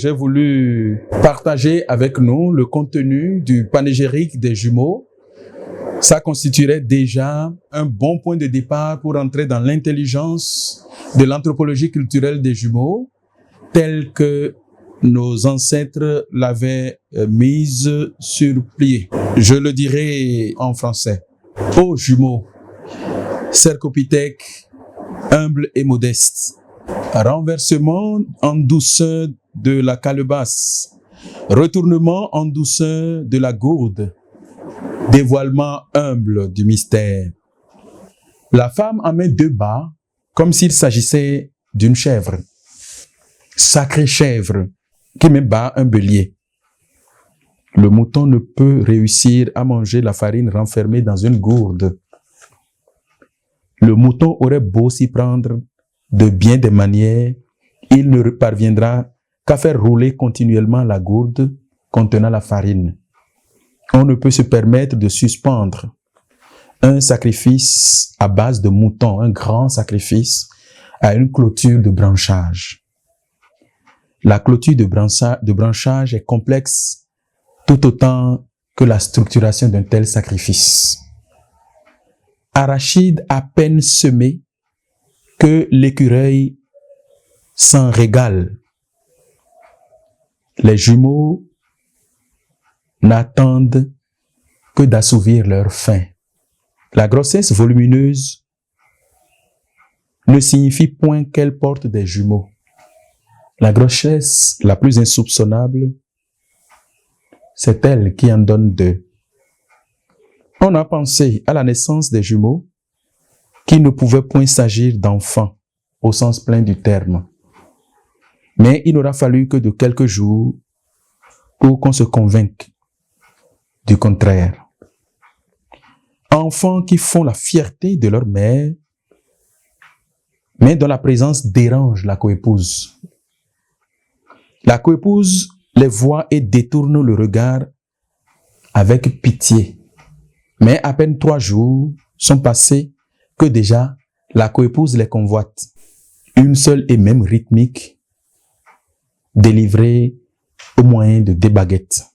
j'ai voulu partager avec nous le contenu du panégyrique des jumeaux. Ça constituerait déjà un bon point de départ pour entrer dans l'intelligence de l'anthropologie culturelle des jumeaux, telle que nos ancêtres l'avaient mise sur pied. Je le dirai en français. Ô jumeaux, cercopithèques, humbles et modestes, renversement en douceur de la calebasse, retournement en douceur de la gourde, dévoilement humble du mystère. La femme en met deux bas, comme s'il s'agissait d'une chèvre. Sacrée chèvre, qui met bas un bélier. Le mouton ne peut réussir à manger la farine renfermée dans une gourde. Le mouton aurait beau s'y prendre de bien des manières, il ne parviendra qu'à faire rouler continuellement la gourde contenant la farine. On ne peut se permettre de suspendre un sacrifice à base de mouton, un grand sacrifice, à une clôture de branchage. La clôture de branchage est complexe tout autant que la structuration d'un tel sacrifice. Arachide à peine semé que l'écureuil s'en régale. Les jumeaux n'attendent que d'assouvir leur faim. La grossesse volumineuse ne signifie point qu'elle porte des jumeaux. La grossesse la plus insoupçonnable, c'est elle qui en donne deux. On a pensé à la naissance des jumeaux qu'il ne pouvait point s'agir d'enfants au sens plein du terme. Mais il n'aura fallu que de quelques jours pour qu'on se convainque du contraire. Enfants qui font la fierté de leur mère, mais dont la présence dérange la coépouse. La coépouse les voit et détourne le regard avec pitié. Mais à peine 3 jours sont passés que déjà la coépouse les convoite. Une seule et même rythmique, délivrée au moyen de 2 baguettes.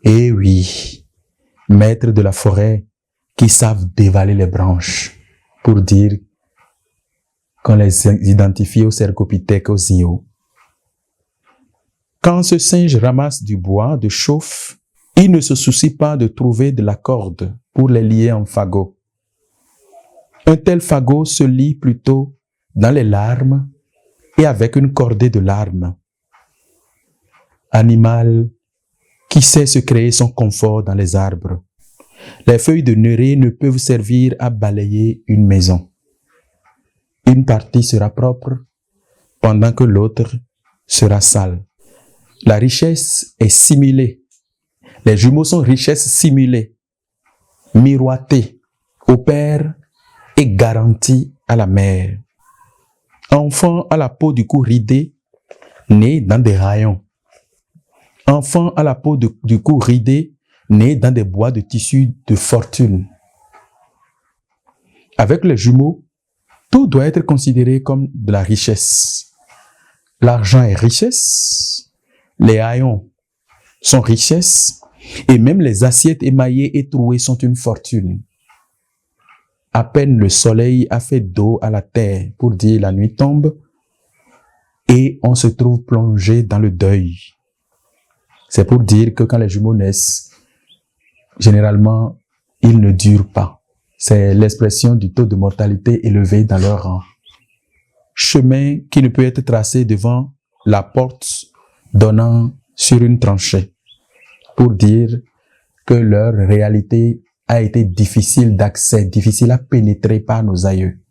Et oui, maîtres de la forêt qui savent dévaler les branches pour dire qu'on les identifie aux cercopithèques, aux ignos. Quand ce singe ramasse du bois de chauffe, il ne se soucie pas de trouver de la corde pour les lier en fagot. Un tel fagot se lie plutôt dans les larmes et avec une cordée de larmes. Animal qui sait se créer son confort dans les arbres. Les feuilles de néré ne peuvent servir à balayer une maison. Une partie sera propre, pendant que l'autre sera sale. La richesse est simulée. Les jumeaux sont richesse simulée, miroitée au père et garantie à la mère. Enfant à la peau du cou ridée, né dans des rayons. Enfant à la peau du cou ridée, né dans des bois de tissu de fortune. Avec les jumeaux, tout doit être considéré comme de la richesse. L'argent est richesse, les haillons sont richesse, et même les assiettes émaillées et trouées sont une fortune. À peine le soleil a fait dos à la terre pour dire la nuit tombe, et on se trouve plongé dans le deuil. C'est pour dire que quand les jumeaux naissent, généralement, ils ne durent pas. C'est l'expression du taux de mortalité élevé dans leur rang. Chemin qui ne peut être tracé devant la porte donnant sur une tranchée, pour dire que leur réalité a été difficile d'accès, difficile à pénétrer par nos aïeux.